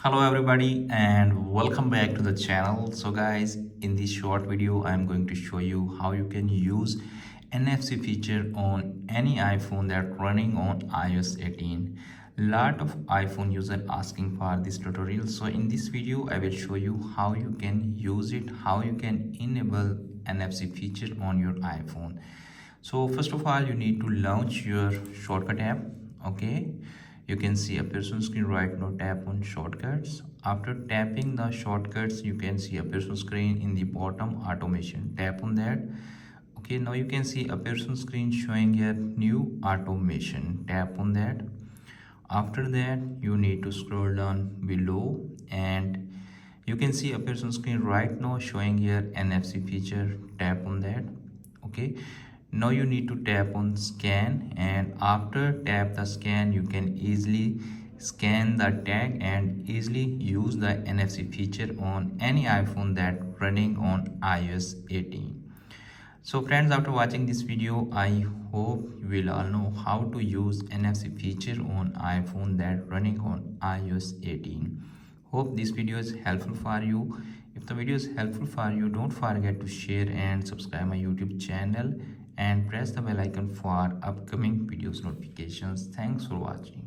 Hello everybody and welcome back to the channel. So guys, in this short video I'm going to show you how you can use NFC feature on any iPhone that running on iOS 18. Lot of iPhone user asking for this tutorial. So in this video I will show you how you can use it, how you can enable NFC feature on your iPhone. So first of all, you need to launch your shortcut app. Okay, you can see a person screen right now. Tap on shortcuts. After tapping the shortcuts, you can see a person screen in the bottom automation. Tap on that. Okay, now you can see a person screen showing here new automation. Tap on that. After that, you need to scroll down below and you can see a person screen right now showing here NFC feature. Tap on that. Okay, now you need to tap on scan, and after tap the scan you can easily scan the tag and easily use the NFC feature on any iPhone that running on iOS 18. So friends, after watching this video, I hope you will all know how to use NFC feature on iPhone that running on iOS 18. Hope this video is helpful for you. If the video is helpful for you, don't forget to share and subscribe my YouTube channel and press the bell icon for upcoming videos notifications. Thanks for watching.